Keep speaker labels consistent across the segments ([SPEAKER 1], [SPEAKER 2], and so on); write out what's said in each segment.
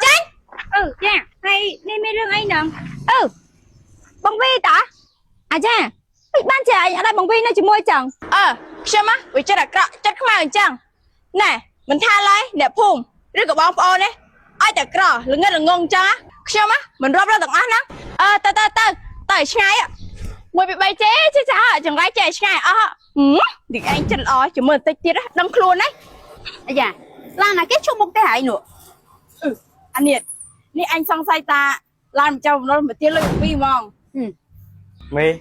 [SPEAKER 1] Chanh. Dạ. Hay nên mấy rương anh nâng. Bông vi ta. À cha. Bích ban trẻ anh ở đây bông vi nó chỉ môi chẳng.
[SPEAKER 2] Xem á, vì chết là chết không ai chẳng. Nè, mình tha lấy để phùm, rước cả bông phô đấy. Ai ta cỏ, lưng nghe là ngon cha. Xem á, mình rớp ra tầng ác nắng. Tao ngay á. Mùi bị bay chế chứ sao chẳng gái trẻ ngay thì anh chân ó chỉ mình tịch tiết á, đâm luôn đấy.
[SPEAKER 1] Dạ. Là cái chung một cái hại nữa.
[SPEAKER 2] Anh Nhiệt,นี่anh xong say ta làm chồng nó mà tiên lên vi mong.
[SPEAKER 3] Mê.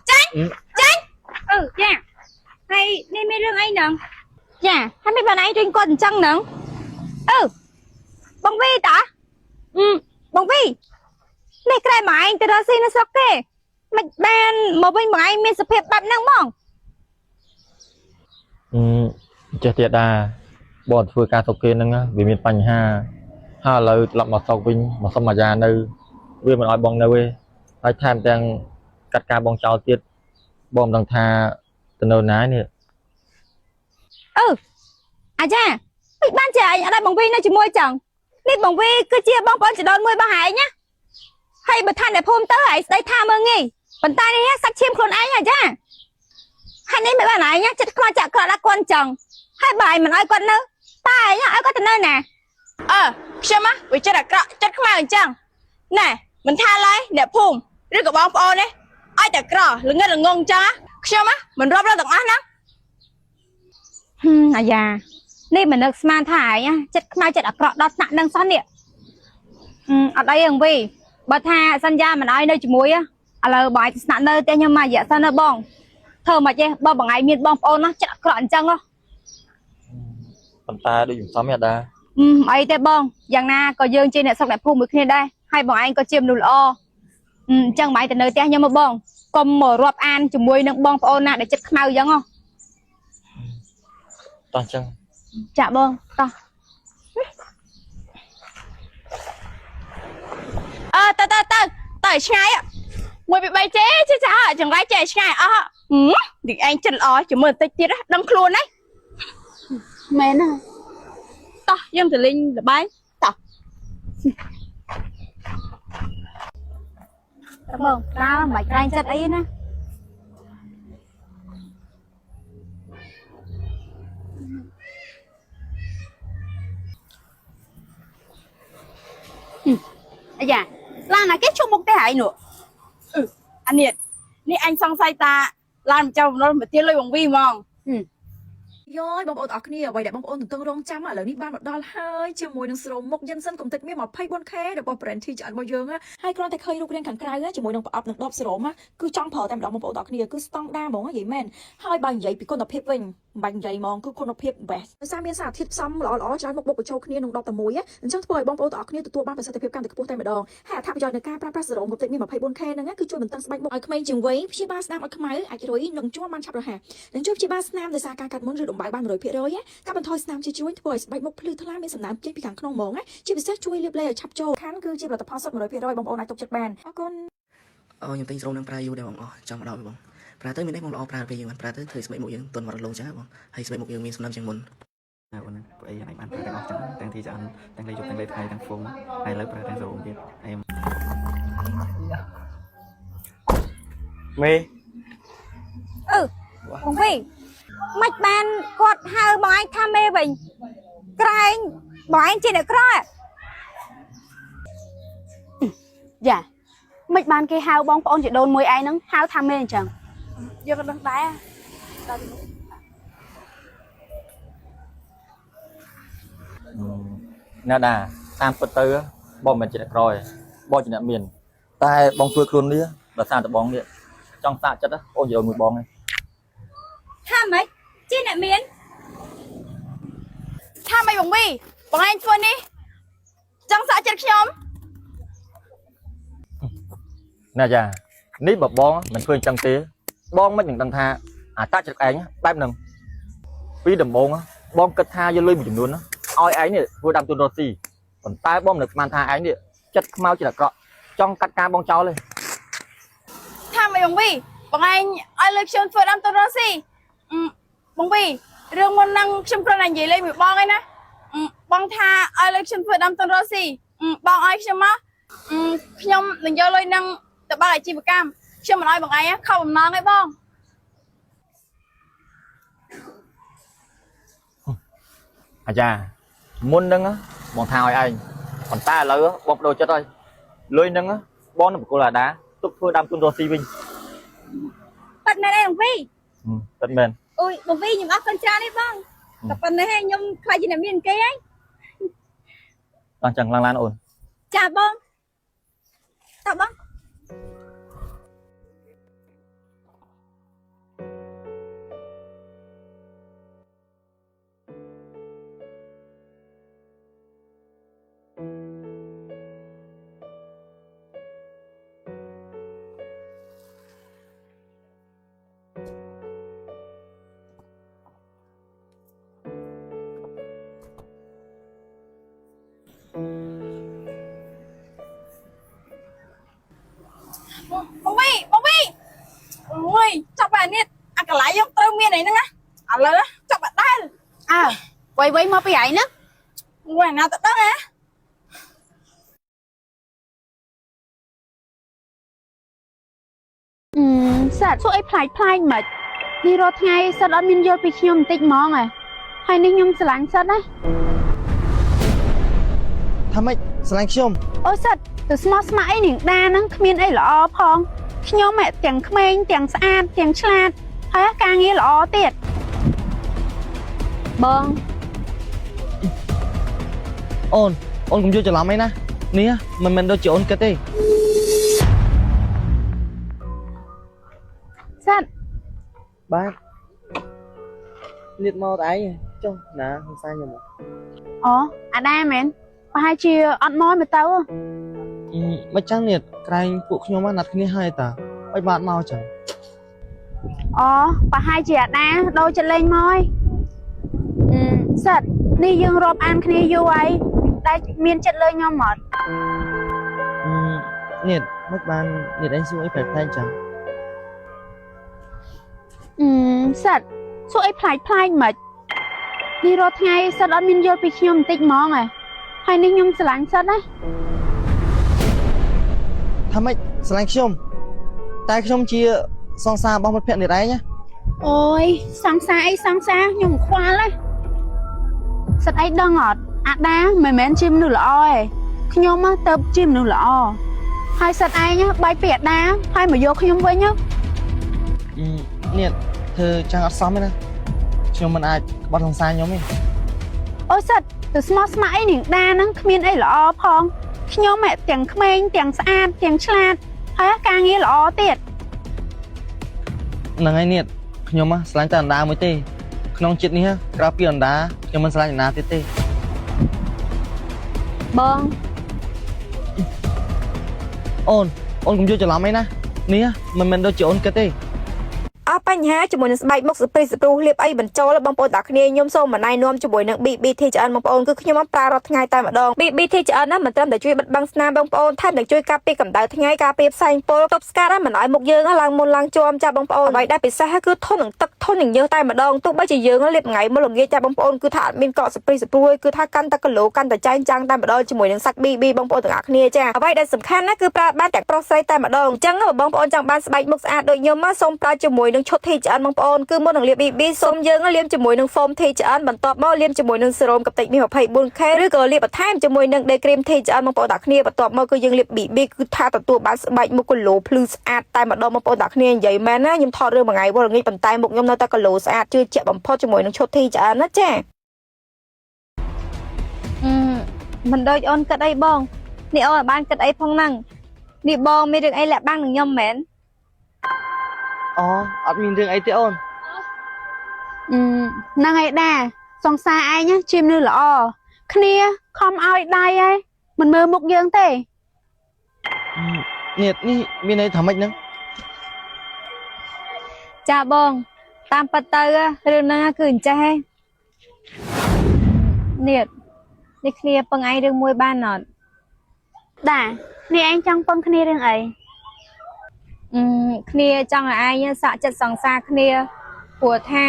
[SPEAKER 1] Chanh. Dạ. Hay nên mấy rương anh nâng. Dạ. Hay mấy bạn anh trên con chăng nâng. Bông vi ta. Bông vi. Này cái mà anh từ đó xin nó sốc kê. Mạch bàn mà bên mà anh mình sẽ phép bạp nâng mong.
[SPEAKER 3] Chết tiệt à. Bọn vừa ca sốc kê nâng á. Vì mình bánh ha lời lọc mà sốc vinh mà xong mà già nơi. Vì mình nói bông nơi. Hãy tham tăng cắt ca bông cháu tiết. Bông đằng tha từ nơi nái nè.
[SPEAKER 1] À cha. Bích ban trẻ anh ở đây bông vi nó chỉ môi chẳng. Nên bông vi cứ chia bông bông chỉ đón môi ba hải nhá. Hay bật than để phôm tớ hãy đây tha mơ nghi. Bần tay đi sắc chim khuôn anh hả cha. Hay nên mấy bạn này nhá. Chết qua chạc là con chồng. Hai bài mình ai con nữa. Ta nhá ai có từ nơi nè.
[SPEAKER 2] Xem á, vì chết là chết không ai chẳng. Nè, mình tha lấy để phùm, rước cả bông phô đấy. Ai ta cỏ, lưng nghe là ngon cha. Xem á, mình rớp ra tầng ác nắng.
[SPEAKER 1] À dạ. Nên mình được sman thải nhá. Chết mai chết ở cọ đọt nặng nâng xót nè. Ở đây hằng vi. Bà tha sân gia mình ai nơi chỉ muối á. Là bài nặng nơi tên nhưng mà dạ sân nơi bong. Thơ mà chê, bà bằng ai miên bong phô nó chết ở cọ chân đó.
[SPEAKER 3] Phần ta đi dùng xóm mẹ đa.
[SPEAKER 1] Ấy tê bong. Dạng na có dương trên này xong lại phù mực này đây. Hai bằng anh có chiêm nụ lọ. Chẳng máy từ nơi tên nhưng mà bong. Còn mở rộp an chỉ muối nâng bong phô nạ để chết mau giống không?
[SPEAKER 3] Toàn chân.
[SPEAKER 1] Dạ bong, to.
[SPEAKER 2] Tao ngay á. Mùi bị bay chế chứ sao chẳng gái trẻ ngay thì anh chân ó chỉ mình tịch tiết á, đâm luôn đấy.
[SPEAKER 1] Mến à.
[SPEAKER 2] To, dân thử linh là bay. To.
[SPEAKER 1] Cảm ơn, tao mày anh chất ấy nè. Dạ, là cái chung một cái hại nữa.
[SPEAKER 2] Anh Nhiệt,นี่anh xong say ta làm chồng nó mà tiên lên bằng vi mong.
[SPEAKER 4] Yoi, bông ôn ở kia, vậy để bông ôn từng rong chăm ở ní ban một đo hơi, chiều mùi đường sầu một dân sinh cùng tịch miếng mọc phay buôn khe để bông brand thì chọn bao giờ á, hai con tay khơi lúc đang khẳng khai á, chiều mùi đường ập được đọp sầu á, cứ trong phở tam đỏ bông ôn ở kia cứ stong đa món vậy men, hai bằng vậy bị con đập hiệp vinh, bằng vậy mong cứ con đập hiệp bẹt, sao miếng sạp thịt xăm lỏ trái một bột của châu kia nung đọp tầm mùi á, chắc thôi bông ôn ở kia tụi ban phải sao tập hiệp cam từ tay mà đòn, hạ tháp giờ được ca pra sầu cùng tịch miếng mọc phay buôn khe nữa, cứ chui mình tăng spike một, không chừng với, chia ba snap ở khmai, ai rồi nâng chúa man chập rồi hả, đến chụp chia ba snap để xa ca cắt muốn rửa động bài ban rồi phía rồi á. Các bạn thôi snapជួយធ្វើឲ្យស្បែកមុខភ្លឺថ្លាមានសំណើមចេញពីខាងក្នុងហ្មងណាជាពិសេសជួយលាបឡេឲ្យឆាប់ចូលខានគឺជាផលិតផលសុទ្ធ 100% បងប្អូនអាចទុកចិត្តបានអរគុណខ្ញុំទិញស្រោមនឹងប្រើយូរដែរបងចង់មកដល់បងប្រើទៅមាននេះបងល្អប្រើពេលយើងបានប្រើទៅធ្វើស្បែកមុខយើងទន់មករលោងចឹងបងហើយស្បែកមុខយើងមានសំណើមជាងមុនណាបងអីយ៉ាងបានប្រើទាំងអស់ចឹងទាំងទីច្រើនទាំងលេខយកទាំងលេខថ្ងៃទាំងហ្វុងហើយឥឡូវប្រើទាំងស្រោមទៀតហើយ
[SPEAKER 3] មេ
[SPEAKER 1] Bông vi. Mạch bàn quạt hai bọn anh tham mê bình. Cái anh bọn anh trên được rồi. Dạ. Mạch bàn cái hao bông bọn chỉ đồn mùi ai nắng hao tham mê chẳng.
[SPEAKER 2] Giờ con đang đá.
[SPEAKER 3] Nè đà, tam phật tư á, bông mình chỉ được rồi, bông chỉ được miền. Tai bông phơi luôn đi á, đợt sao được bông đi. Trong tạ chất á, ôi nhiều mùi bông này.
[SPEAKER 1] Tham mấy? Trên lại miến.
[SPEAKER 2] Tham mày bông vi, bông anh phơi đi. Trong xã chất nhóm.
[SPEAKER 3] Nè già, ní bọc bông mình phơi chân tía, bông mấy những đằng tha, tạ chất ánh bám nâng. Vì đầm bông á, bông cất tha vô lưới mình luôn á. Ôi ánh này vừa đâm tuần roti, còn tai bom được man tha ánh này chất mau chỉ là cọ, trong cắt ca bông cháu lên.
[SPEAKER 2] Tham mày bông vi, bông anh ai lực chôn phơi đâm tuần roti. Bông vi, រឿងមុនហ្នឹងខ្ញុំគ្រាន់តែនិយាយលេងមួយបងឯណាបងថាឲ្យលើខ្ញុំធ្វើដាំទុនរស់ស៊ីបងឲ្យខ្ញុំមកខ្ញុំនឹងយកលុយហ្នឹងទៅបើកអាជីវកម្មខ្ញុំមិនឲ្យបងឯងខកបំណងឯងបង
[SPEAKER 3] អាចាមុនហ្នឹងបងថាឲ្យឯងប៉ុន្តែឥឡូវបងបដូរចិត្តហើយលុយហ្នឹងបងនឹងបកគលអាដាទុកធ្វើដាំទុនរស់ស៊ីវិញ
[SPEAKER 1] ប៉ាត់មែនអីបងវី
[SPEAKER 3] ពិតមែន
[SPEAKER 1] អូយបងវីខ្ញុំអត់គិតច្រើនទេបងតែប៉ុណ្ណេះខ្ញុំខ្លាចជាអ្នកមានគេហី
[SPEAKER 3] ដល់ចឹងឡើងឡានអូន
[SPEAKER 1] ចាបងតើបង
[SPEAKER 2] បងវីអូយចាប់អានេះអាកន្លែងយើងត្រូវមានអីហ្នឹងណាឥឡូវចាប់អត់ដែរវៃមកពីឯងហ្នឹងអូយណាទៅដឹងហ៎
[SPEAKER 1] សាត់សួរអីផ្លាច់មិននេះរាល់ថ្ងៃសិតអត់មានយល់ពីខ្ញុំបន្តិចហ្មងហើយនេះខ្ញុំស្រឡាញ់សិតណា
[SPEAKER 5] ថាម៉េចស្រឡាញ់ខ្ញុំ
[SPEAKER 1] អូសិតទៅស្មោះស្ម័គ្រអីនាងដាហ្នឹងគ្មានអីល្អផងខ្ញុំទាំងក្មេងទាំងស្អាតទាំងឆ្លាតហើយការងារល្អទៀតបង
[SPEAKER 5] អូនកុំយល់ច្រឡំអីណានេះមិនមែនដូចជាអូនគិតទេ
[SPEAKER 1] សាត់
[SPEAKER 5] បាទលៀតមកតែឯងចុះណាសង្សារខ្ញុំ
[SPEAKER 1] អូអាដាមែនប្រហែលជាអត់មកទៅ
[SPEAKER 5] មិនចឹងនេះក្រែងពួកខ្ញុំណាត់គ្នាហើយតាអុយបាទមកចឹង
[SPEAKER 1] អូប្រហែលជាអាដាដូរចិត្តលេងមកហើយសិតនេះយើងរាប់អានគ្នាយូរហើយតែមានចិត្តលេងខ្ញុំអត់
[SPEAKER 5] នេះមិនបាននេះឯងសួរអីប្លែកៗចឹង
[SPEAKER 1] សិតសួរអីផ្លាច់មិននេះរាល់ថ្ងៃសិតអត់មានយល់ពីខ្ញុំបន្តិចហ្មងហើយនេះខ្ញុំស្រឡាញ់សិតណា
[SPEAKER 5] ថាម៉េចស្រឡាញ់ខ្ញុំតែខ្ញុំជាសង្សាររបស់មិត្តភក្តិនេះឯងណា
[SPEAKER 1] អូយសង្សារអីសង្សារខ្ញុំខ្វល់ណាសិតអីដឹងអត់អាដាមិនមែនជាមនុស្សល្អទេខ្ញុំទៅជាមនុស្សល្អហើយសិតឯងបែកពីអាដាហើយមកយកខ្ញុំវិញ
[SPEAKER 5] នេះធ្វើចឹងអត់សមទេណាខ្ញុំមិនអាចបត់សង្សារខ្ញុំទេ
[SPEAKER 1] អូសិតទៅស្មោះស្ម័គ្រអីនាងដាហ្នឹងគ្មានអីល្អផងខ្ញុំទាំងក្មេងទាំងស្អាតទាំងឆ្លាតហើយការងារល្អទៀត
[SPEAKER 5] ហ្នឹងហើយនេះខ្ញុំស្រឡាញ់តែអណ្ដាមួយទេក្នុងចិត្តនេះក្រៅពីអណ្ដាខ្ញុំមិនស្រឡាញ់អណ្ដាទៀតទេ
[SPEAKER 1] បង
[SPEAKER 5] អូនកុំយល់ច្រឡំអីណានេះមិនមែនដូចជាអូនគិតទេ
[SPEAKER 6] អស់បញ្ហាជាមួយនឹងស្បែកមុខស្ព្រីស្ព្រុះលាបអីបញ្ចូលបងប្អូនទាំងគ្នាខ្ញុំសូមណែនាំជាមួយនឹង BBTGN បងប្អូនគឺខ្ញុំប្រើរាល់ថ្ងៃតែម្ដង BBTGN ណាមិនត្រឹមតែជួយបិទបាំងស្នាមបងប្អូនថែមទាំងជួយការពារកម្ដៅថ្ងៃការពារផ្សែងពុលទប់ស្កាត់មិនឲ្យមុខយើងឡើងមុនឡើងជាប់ចាបងប្អូនអ្វីដែលពិសេសគឺធន់នឹងទឹកធន់នឹងយើងតែម្ដងទោះបីជាយើងលាបថ្ងៃមុនល្ងាចចាបងប្អូនគឺថាអត់មានកកស្ព្រីស្ព្រុះគឺថាកាន់តែគីឡូកាន់តែចែងចាំងតែម្ដងជាមួយនឹងសាច់ BB បងប្អូនទាំងគ្នាចាអ្វីដែលសំខាន់ណាគឺប្រើបានទាំងប្រុសស្រីតែម្ដងអញ្ចឹងបងប្អូនចង់បានស្បែកមុខស្អាតដូចខ្ញុំសូមប្រើជាមួយនឹងឈុត TGN បងប្អូនគឺមុននឹងលាប BB សូមយើងលាបជាមួយនឹង foam TGN បន្ទាប់មកលាបជាមួយនឹង serum កតិចមាស 24K ឬក៏លាបបន្ថែមជាមួយនឹង day cream TGN បងប្អូនទាំងគ្នាបន្ទាប់មកគឺយើងលាប BB គឺថាទទួលបានស្បែកមុខគីឡូភ្លឺស្អាតតែម្ដងបងប្អូនទាំងគ្នានិយាយមែនណាខ្ញុំថតរឿងមួយថ្ងៃវល់ល្ងាចប៉ុន្តែមុខខ្ញុំនៅតែគីឡូស្អាតជឿជាក់បំផុតជាមួយនឹងឈុត TGN ណាចា
[SPEAKER 1] មិនដូចអូនគិតអីបងនេះអូនបានគិតអីផងហ្នឹងនេះបងមានរឿងអីលាក់បាំងនឹងខ្ញុំមែន
[SPEAKER 5] អូអត់មានរឿងអីទេអូន
[SPEAKER 1] ហ្នឹងហើយដែរសង្សារឯងជាមនុស្សល្អគ្នាខំឲ្យដៃហើយមិនមើលមុខយើងទេ
[SPEAKER 5] នេះមានន័យថាម៉េចហ្នឹង
[SPEAKER 1] ចាបងតាមពិតទៅរឿងហ្នឹងគឺអញ្ចេះឯងនេះគ្នាពឹងឯងរឿងមួយបានអត់ដែរនេះឯងចង់ពឹងគ្នារឿងអីគ្នាចង់ឲ្យឯងសាក់ចិត្តសង្សារគ្នាព្រោះថា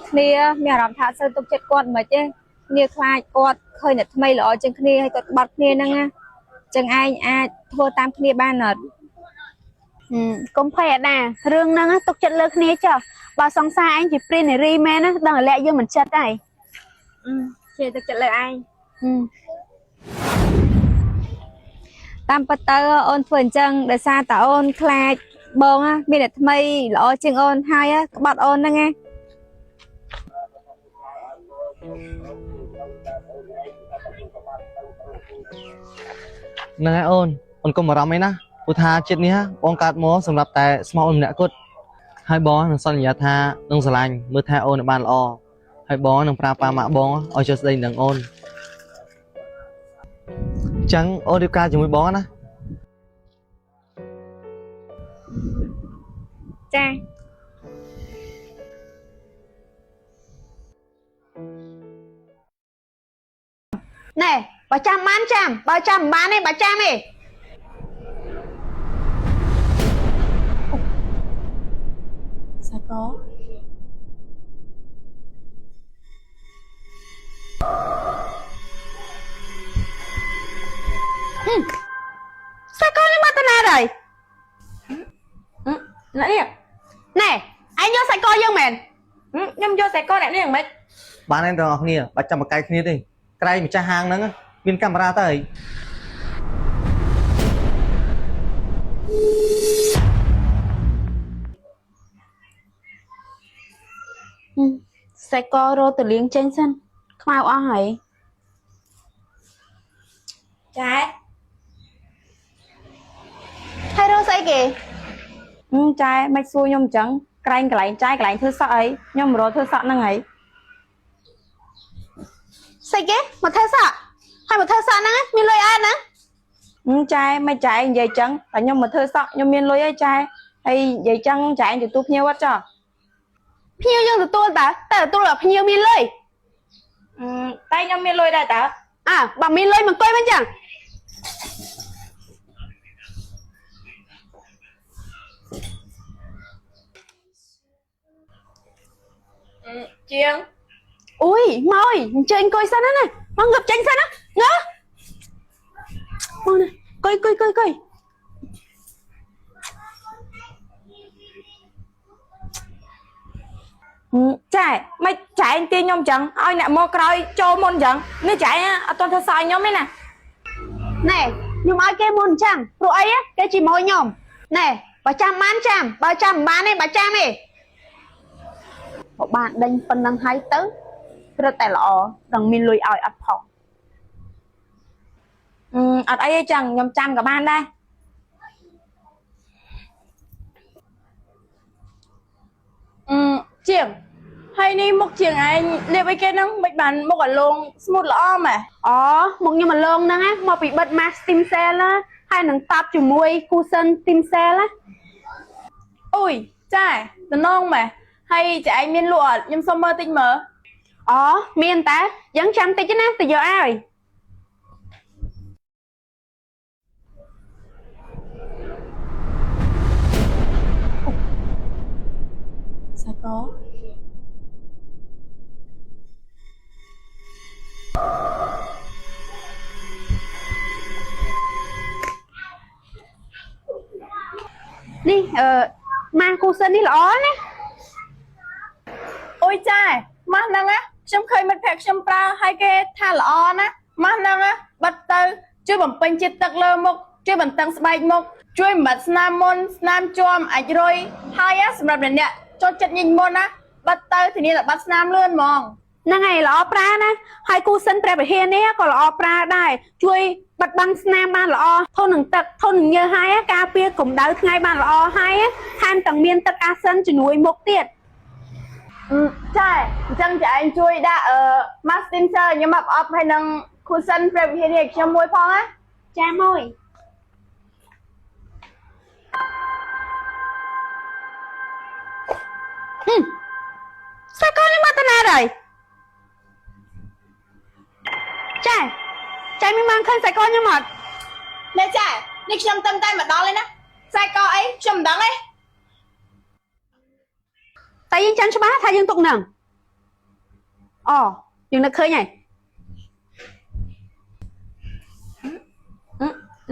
[SPEAKER 1] ខ គ្នាមានអារម្មណ៍ថាសូវទុកចិត្តគាត់មិនទេគ្នាខ្លាចគាត់ឃើញតែថ្មីល្អជាងគ្នាហើយគាត់ក្បត់គ្នាហ្នឹងណាចឹងឯងអាចធ្វើតាមគ្នាបានអត់កុំភ័យអាដារឿងហ្នឹងទុកចិត្តលើគ្នាចុះបើសង្សារឯងជាព្រាននារីមែនណាដឹងតែលាក់យើងមិនចិត្តហើយជាទុកចិត្តលើឯងតាមពិតទៅអូនធ្វើអញ្ចឹងដោយសារតែអូនខ្លាចបងមានតែថ្មីល្អជាងអូនហើយក្បត់អូនហ្នឹងណា
[SPEAKER 5] ហ្នឹងហើយអូនកុំបារម្ភអីណាព្រោះថាចិត្តនេះបងកើតមកសម្រាប់តែស្មោះអូនម្នាក់គត់ហើយបងនឹងសន្យាថានឹងស្រឡាញ់មើលថែអូនឲ្យបានល្អហើយបងនឹងប្រាប់ប៉ាម៉ាក់បងឲ្យចូលស្ដីនឹងអូនអញ្ចឹងអូនរៀបការជាមួយបងណា
[SPEAKER 1] ចា
[SPEAKER 2] ណែបើចាំបានចាំបើចាំមិនបានទេបើចាំទេសាកោសាកោនេះមកទៅណាហើយនេះណែឯងយកសាកោយើងមែនខ្ញុំយកសាកោអ្នកនេះយ៉ាងម៉េច
[SPEAKER 5] បានឯងទាំងអស់គ្នាបាច់ចាំបកកាយគ្នាទេក្រែងម្ចាស់ហាងហ្នឹងមានកាមេរ៉ាទៅហើយ
[SPEAKER 2] សាកោរត់ទៅលៀងចេញសិនខ្មៅអស់ហើយចាហើយរត់ស្អីគេចាមិនសួរខ្ញុំអញ្ចឹងក្រែងកន្លែងចាយកន្លែងធ្វើសក់អីខ្ញុំរត់ធ្វើសក់ហ្នឹងហើយស្អីគេមកធ្វើសក់ហើយមកធ្វើសក់ហ្នឹងមានលុយអត់ណាចាមិនចាយនិយាយអញ្ចឹងតែខ្ញុំមកធ្វើសក់ខ្ញុំមានលុយអីចាហើយនិយាយអញ្ចឹងចាយទទួលភ្ញៀវអត់ចុះ ភ្ញៀវយើងទទួលតើទទួលឲ្យភ្ញៀវមានលុយតែខ្ញុំមានលុយដែរតើបើមានលុយមកអង្គុយមិនចឹងជាងអុយមកអញ្ជើញអង្គុយសិនណាមកងឹបចេញសិនណាណាមកណាអង្គុយ ចាមិនចាយទាញខ្ញុំចឹងឲ្យអ្នកមកក្រោយចូលមុនចឹងនេះចាយអត់ទាន់ធ្វើសឲ្យខ្ញុំទេណាណែខ្ញុំឲ្យគេមុនចឹងព្រោះអីគេជាមួយខ្ញុំណែបើចាំបានចាំបើចាំមិនបានទេបើចាំទេបើបានដេញប៉ុណ្ណឹងហើយទៅព្រឹកតែល្អដឹងមានលុយឲ្យអត់ផងអត់អីទេចឹងខ្ញុំចាំក៏បានដែរជាង ហើយនេះមុខជាងឯងលាបអីគេហ្នឹងមិនបានមុខអាឡងស្មូតល្អម៉ែអូមុខខ្ញុំអាឡងហ្នឹងមកពីបិទ mask stem cell ហើយនឹងតាប់ជាមួយ cushion stem cell អូយចាតំណងម៉ែហើយចាឯងមានលក់អត់ខ្ញុំសុំមើលតិចមើលអូមានតែយ៉ាងចាំតិចណាទៅយកឲ្យសាកោ នេះម៉ាស់គូសិននេះល្អណាស់អូយចាម៉ាស់ហ្នឹងខ្ញុំឃើញមិត្តភក្តិខ្ញុំប្រើហើយគេថាល្អណាស់ម៉ាស់ហ្នឹងបិទទៅជួយបំពេញជាតិទឹកលើមុខជួយបន្ទឹងស្បែកមុខជួយបំបត្តិស្នាមមុនស្នាមជាំអាចរុយហើយសម្រាប់អ្នកចូលចិត្តញញមុនណាបិទទៅធានាថាបាត់ស្នាមលឿនហ្មងហ្នឹងហើយល្អប្រើណាហើយគូសិនព្រះវិហារនេះក៏ល្អប្រើដែរជួយបិទបាំងស្នាមបានល្អធន់នឹងទឹកធន់នឹងញើសហើយការពារកម្ដៅថ្ងៃបានល្អហើយថែមទាំងមានទឹកអាសិនជំនួយមុខទៀតចាអញ្ចឹងចាឯងជួយដាក់mask cleanser ខ្ញុំមកអបហើយនឹង cushion ព្រះវិហារនេះខ្ញុំមួយផងណាចាមួយសាកលនេះមកតាណាហើយចាមានមកឃើញសាកលខ្ញុំអត់នេះចានេះខ្ញុំតែមកដល់ហើយណាសាកលអីខ្ញុំមិនដឹងទេតែយើងចាំច្បាស់ថាយើងទុកនឹង ยังนึกเคยไง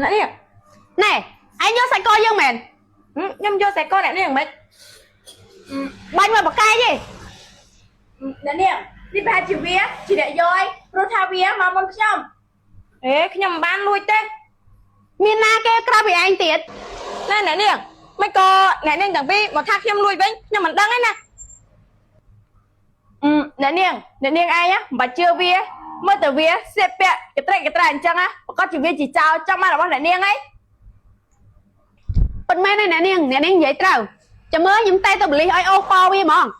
[SPEAKER 2] นั่นเนี่ยแน่ไอ้nhớ sai coi dương mền nhâm vô sai coi này nó mệt bao nhiêu bậc cay gìนั่นเนี่ยđi ba chỉ vía chỉ để rồi rồi thà vía mà mình xong ê cái nhầm ban lui tê miền na kia ra bị anh tiệtนั่นเนี่ยไม่ก็นั่นเนี่ยอย่างพี่มาทักnhầm lui với nhưng mình đăng ấy nèนั่นเนี่ยai á bà chưa vía mới từ vía xếp bẹ cái trai chăng á có chỉ vía chỉ chào trong mà là baoนั่นเนี่ยấy bên mấy nàyนั่นเนี่ยvậy trâu cho mới nhúng tay tao bị oi ô kho vía mòn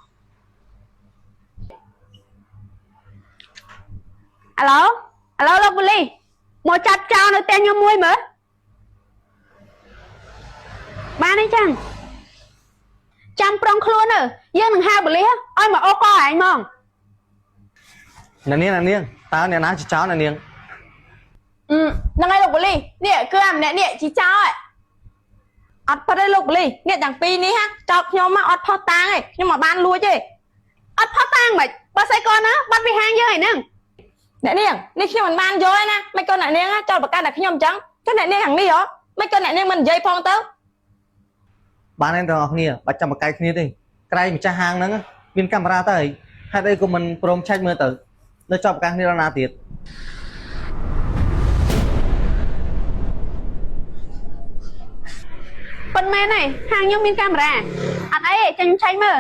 [SPEAKER 2] alo lúc đi một chặt trao nó tên nhau muối mở ba đấy chăng chăm prong khluôn nữa dương đừng hai bữa lý ôi mà ô co anh mong
[SPEAKER 5] អ្នកនាងតើអ្នកណាជាចោលអ្នកនាង
[SPEAKER 2] นั่งไงลูกบลีเนี่ยคืออ่ะเนี่ยจีเจ้าอ่ะอัดพอได้ลูกบลีเนี่ยอย่างปีนี้ฮะจอกยอมมาอัดพอตังไงnhưng mà ban lui chứอัดพอตังmà ba say con á ban bị hang như vậy nèเนี่ยนี่khiมันban vôนะmấy con này á cho bà ca đặt nhom trắng cái này thằng đi hả mấy con này mình dây phong tớ
[SPEAKER 5] បានឯងទាំងអស់គ្នាបាច់ចាំបកកាយគ្នាទេក្រែងម្ចាស់ហាងហ្នឹងមានកាមេរ៉ាទៅហេតុអីក៏មិនព្រមឆែកមើលទៅនៅចប់ឱកាសគ្នាដល់ណាទៀត
[SPEAKER 2] bên mẹ này hàng nhom miên camera anh ấy cho nhung cháy mơ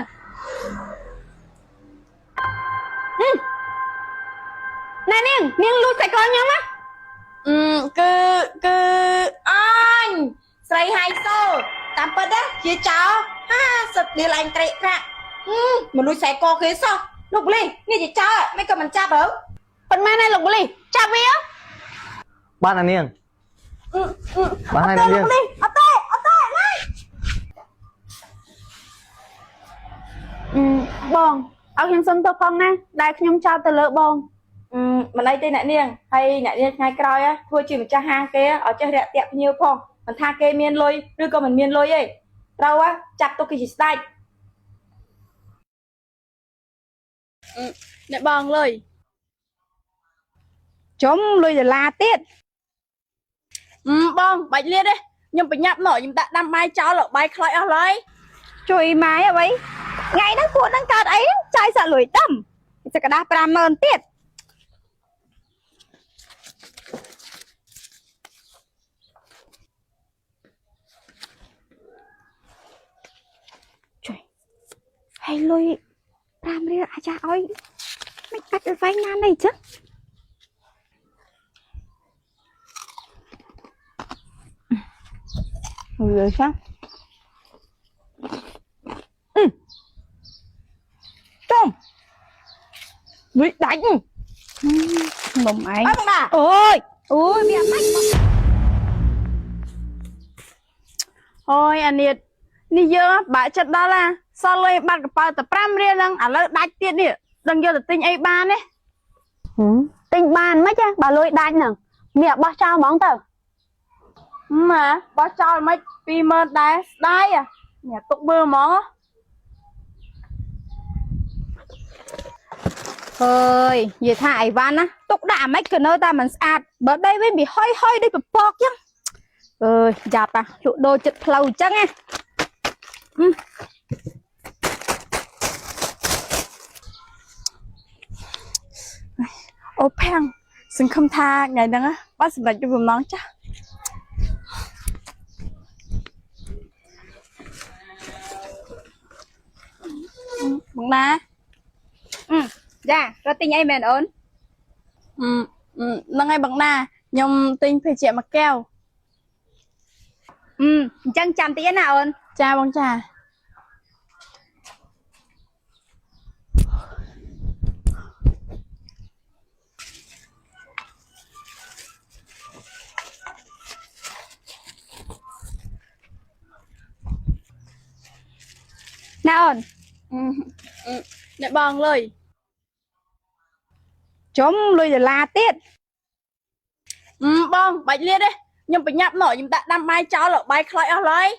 [SPEAKER 2] nè niên lui chạy con nhom á cứ anh say hay so tạm bớt đó chia cháu ha sực đi lành tệ ra mà lui chạy co khế sao lục ly nghe chị cháu ạ mấy con mình cha bớ bên mẹ này lục ly cha vía
[SPEAKER 5] បានអ្នកនាងបានហើយអ្នកនាង
[SPEAKER 2] អត់ទេបងឲ្យខ្ញុំសុំទៅផងណាដែលខ្ញុំចោលទៅលើបងមិនអីទេអ្នកនាងហើយអ្នកនាងថ្ងៃក្រោយធ្វើជាម្ចាស់ហាងគេឲ្យចេះរាក់ទាក់ភ្ញៀវផងមិនថាគេមានលុយឬក៏មិនមានលុយទេត្រូវចាត់ទុកគេជាស្ដេចអ្នកបងលុយ
[SPEAKER 1] chấm lui là la tiết
[SPEAKER 2] បងបាច់លៀតទេខ្ញុំប្រញាប់មកខ្ញុំដាក់ដាំបាយចោលបាយខ្លោចអស់ហើយ
[SPEAKER 1] chui máy à vậy ngày đó cuộn đang card ấy trai sợ lủi tâm sẽ cả đá pram mơn tiết trời hay lôi pram đi à cha ơi mày cắt được vai nan này chứ rồi sao Trông Bị đánh Mầm anh Ôi Ôi mẹ mách
[SPEAKER 2] Thôi anh Nhiệt Đi dơ bà chất đó là Sao lôi bắt cái bao tập pram riêng lăng à lỡ đạch tiết đi Đừng vô tập tinh ấy ban ấy
[SPEAKER 6] Tinh ban mấy chứ bà lôi đánh nè mẹ bao trao món tờ
[SPEAKER 2] mà bao cho mấy pi mơ đá đáy à nhà tục bơ món á
[SPEAKER 1] Ơi Vậy thả Ivan á Tục đã mấy cái nơi ta mình sạch Bởi đây mới bị hơi hơi đi bật bọt chứ Ơi Dạp à Lụ đồ chật phlâu chắc nha
[SPEAKER 2] ô phèn xin không tha ngày đó á bác xin lại cho vùng nón chắc
[SPEAKER 1] Bụng ba Dạ Rồi tình ai mền ơn
[SPEAKER 2] là ngay bằng na nhom tinh phải trẻ mặc keo
[SPEAKER 1] Chân chăm tí nào ơn
[SPEAKER 2] cha bằng trà
[SPEAKER 1] Nào ơn
[SPEAKER 2] để bằng lời
[SPEAKER 1] Chấm lui là la tiết
[SPEAKER 2] bằng bạch liệt đấy nhưng phải nhấp nổi nhưng ta đâm bay cháu lọ bay khói ở lấy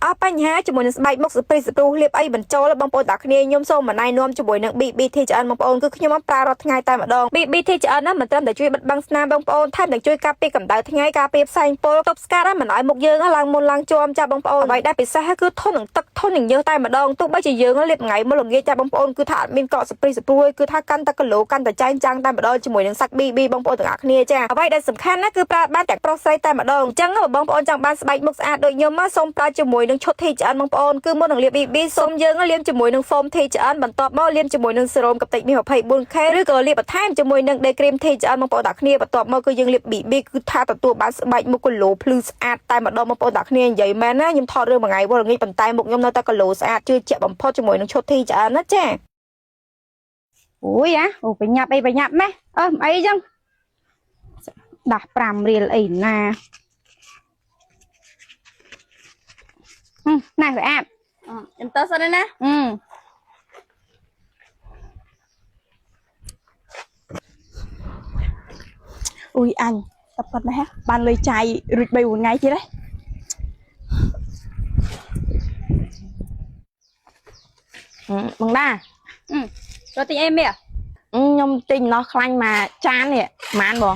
[SPEAKER 6] អស់បញ្ហាជាមួយនឹងស្បែកមុខស្ព្រីស្ព្រូលៀបអីបញ្ចូលបងប្អូនតាគ្នាខ្ញុំសូមណែនាំជាមួយនឹង BBTGN បងប្អូនគឺខ្ញុំបានប្រើរាល់ថ្ងៃតែម្ដង BBTGN ណាមិនត្រឹមតែជួយបិទបាំងស្នាមបងប្អូនថែមទាំងជួយការពារកម្ដៅថ្ងៃការពារផ្សែងពុលទប់ស្កាត់មិនឲ្យមុខយើងឡើងមុនឡើងជាប់ចាបងប្អូនអ្វីដែលពិសេសគឺធន់នឹងទឹកធន់នឹងយើងតែម្ដងទោះបីជាយើងលាបថ្ងៃមុនល្ងាចតែបងប្អូនគឺថាអត់មានកកស្ព្រីស្ព្រួយគឺថាកាន់តែគីឡូកាន់តែចែងចាំងតែម្ដងជាមួយនឹងសាច់ BB បងប្អូនទាំងអស់គ្នាចាអ្វីដែលសំខាន់ណាគឺប្រើបានទាំងប្រុសស្រីតែម្ដងអញ្ចឹងបងប្អូនចង់បានស្បែកមុខស្អាតដូចខ្ញុំមកសូមប្រើជាមួយនឹងឈុត TGN បងប្អូនគឺមុននឹងលាប BB សូមយើងលាបជាមួយនឹង foam TGN បន្ទាប់មកលាបជាមួយនឹងសេរ៉ូមកតិចមាស 24K ឬក៏លាបបន្ថែមជាមួយនឹង day cream TGN បងប្អូនទាំងគ្នាបន្ទាប់មកគឺយើងលាប BB គឺថាទទួលបានស្បែកមុខគីឡូភ្លឺស្អាតតែម្ដងបងប្អូនទាំងគ្នានិយាយមែនណាខ្ញុំថតរឿងមួយថ្ងៃវល់ល្ងាចប៉ុន្តែមុខខ្ញុំនៅតែគីឡូស្អាតជឿជាក់បំផុតជាមួយនឹងឈុត TGN ណាចា
[SPEAKER 1] អូយអូបញ្ញាប់អីបញ្ញាប់ម៉េះអីចឹងដាស់5រៀលអីណាណែអាប់
[SPEAKER 2] ខ្ញុំទៅសិនណាអូយអញតែប៉ុណ្ណេះបានលុយចាយរួច3 4ថ្ងៃទៀតហ៎បងតា
[SPEAKER 1] រត់ទិញអីមី
[SPEAKER 2] ខ្ញុំទិញនោះខ្លាញ់មកចាននេះប៉ុន្មានបង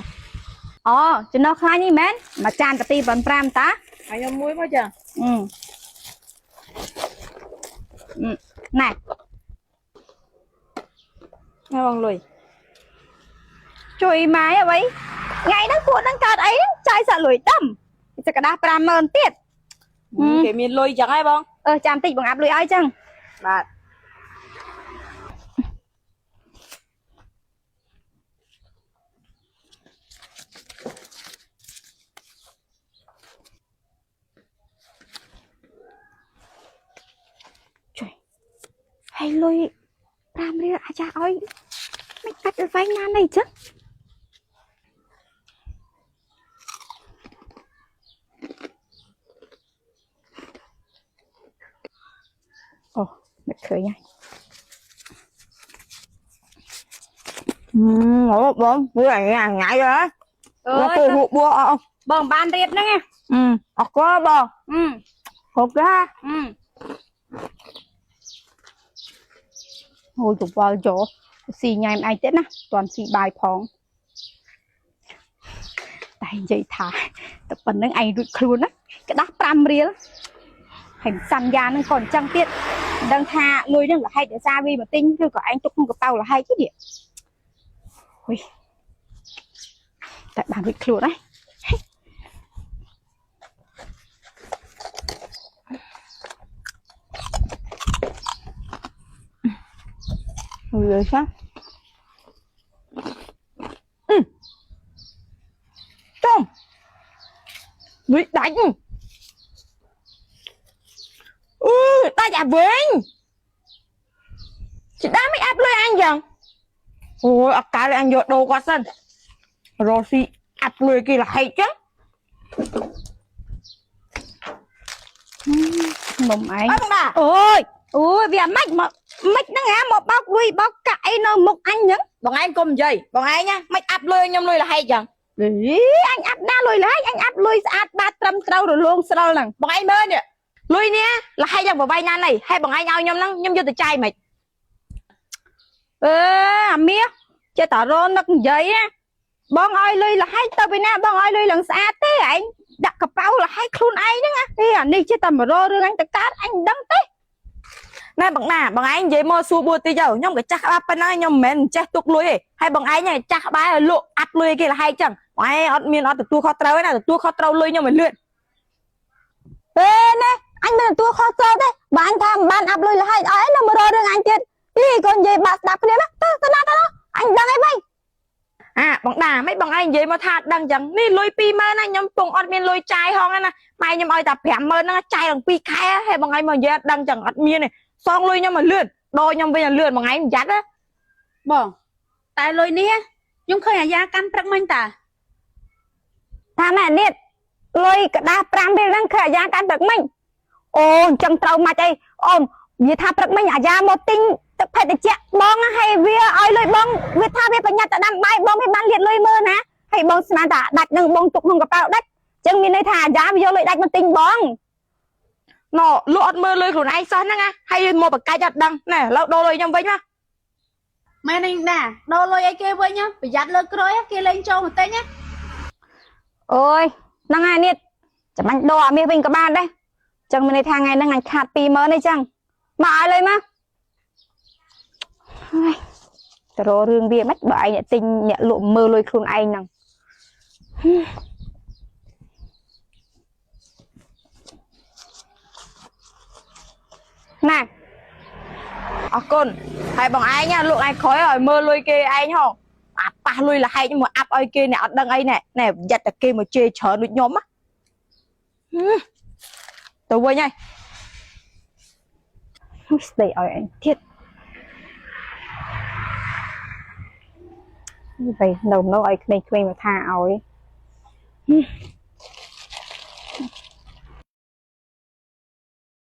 [SPEAKER 1] អូចំណោះខ្លាញ់នេះមែនមួយចានតែ2.5តា
[SPEAKER 2] ឲ្យខ្ញុំមួយមកចា
[SPEAKER 1] ណែ
[SPEAKER 2] បងលុយ
[SPEAKER 1] ជួយម៉ាយអ្វីថ្ងៃហ្នឹងពួកហ្នឹងកើតអីចាយសាក់លុយដុំចក្តាស់50000ទៀត
[SPEAKER 2] គេមានលុយចឹងហ៎បង
[SPEAKER 1] ចាំតិចបងអាប់លុយឲ្យចឹង
[SPEAKER 2] បាទ
[SPEAKER 1] ហើយលុយ5រៀលអាចឲ្យមិនកាត់ទៅវិញណានេះចឹងអូមិនឃើញហើយ
[SPEAKER 2] បងមួយថ្ងៃហ៎
[SPEAKER 1] ទៅ
[SPEAKER 2] បួ
[SPEAKER 1] បងបានរៀបហ្នឹង
[SPEAKER 2] អរគុណបង
[SPEAKER 1] គ្រប់ទេអូយទៅវល់យកស៊ីញ៉ាំឯងទៀតណាតន់ស៊ីបាយផងតែនិយាយថាតែប៉ុណ្្នឹងឯងរួចខ្លួនណាក្តាស់5រៀលហើយសន្យានឹងក៏អញ្ចឹងទៀតមិនដឹងថាលុយនឹងលហែកដោយសារវាមកទិញឬក៏ឯងទុកក្នុងកប៉ៅលហែកទេនេះហុយតែបានរួចខ្លួនណា
[SPEAKER 2] rồi sao Trông Bị đánh Ta giả vinh Chị đã mấy áp lưới anh chẳng Ôi áp cái là anh dọt đồ qua sân Rồi xì áp lưới kia là hay chứ
[SPEAKER 1] mồm ấy ôi vì mách mà mách nó ngã một bao quy bao cãi nó một anh nhá
[SPEAKER 2] bọn anh cùng gì bọn anh nhá mách áp lưới nhom lưới là hay chẳng
[SPEAKER 1] ý anh áp đa lưới là anh áp lưới áp 300 trâu rồi luôn sao lần
[SPEAKER 2] bọn anh bên nè lưới nè là hay chẳng vào vai nan này hay bọn anh nhau nhom lắm nhom vô từ chai mày
[SPEAKER 1] mía chơi tao rôn nó cũng vậy á bọn ơi lưới là hay tao bên na bọn ơi lưới lần xa thế anh đặt cặp bao là hay khuôn ai đó nghe đi à đi chơi tao mà rô anh ta cát anh đâm té
[SPEAKER 2] nè bọn anh vậy mua xua bùa tí giờ nhom cái chắc áp bên nói nhom mền chắc tuột lưới hay bọn anh này chắc bái lộ áp lưới kia là hay chẳng bọn anh ọt miên ọt từ tua kho trâu ấy nào từ tua kho trâu lưới nhom mình luyện
[SPEAKER 1] nè anh bên tua kho trâu đấy bạn tham ban áp lưới là hay ấy nó mà rô anh chết đi còn về bạn đạp cái đó tao nó anh đang ấy bay
[SPEAKER 2] bọn đà mấy bọn anh vậy mà thạt đằng chẳng ní lôi pi mơ này nhom cùng ọt miên lôi chai hong nè mai nhom ơi tập hẻm mơ nó chai đằng pi khai hay bọn anh mà về đằng chẳng ọt miên này xong lôi nhom mà luyện đôi nhom bây giờ luyện bọn anh dắt á
[SPEAKER 1] បងតែលុយនេះខ្ញុំឃើញអាយ៉ាកាន់ព្រឹកមិញតាថាម៉ែនេះលុយក្តារ5រៀលហ្នឹងឃើញអាយ៉ាកាន់ព្រឹកមិញអូអញ្ចឹងត្រូវមកអីអូននិយាយថាព្រឹកមិញអាយ៉ាមកទិញទឹកភេទតិចបងហើយវាឲ្យលុយបងវាថាវាប្រញាប់ទៅដាំបាយបងវាបានលៀតលុយមើលណាហើយបងស្មានថាដាច់នឹងបងទុកក្នុងកប៉ៅដាច់អញ្ចឹងមានន័យថាអាយ៉ាវាយកលុយដាច់មកទិញបង
[SPEAKER 2] nó lọt mơ lưới của anh sao nha hay một bậc cái chặt đằng nè lọt đồ lời nhầm với nhá
[SPEAKER 1] mày này nè đồ lôi ai kia với nhá phải giặt lơ rồi kia lên cho một tay nhá ôi năng ai nít chẳng bánh đồ mi bình các bạn đây chẳng mình này thang ngày năng ngày khát pì mơ này chẳng mà ai lên má rồi rương bia mất bởi nhẹ tinh nhẹ lụm mơ lôi khuôn anh nằng nè con hai bằng ai nha lượng ai khói rồi mơ lôi kia ai không ba lôi là hay nhưng mà áp ai kia nè đằng ấy nè nè giặt được kia mà chê chở được nhóm á tôi quên nhai stay ở anh thiết vậy đầu nó ai này mà tha ỏi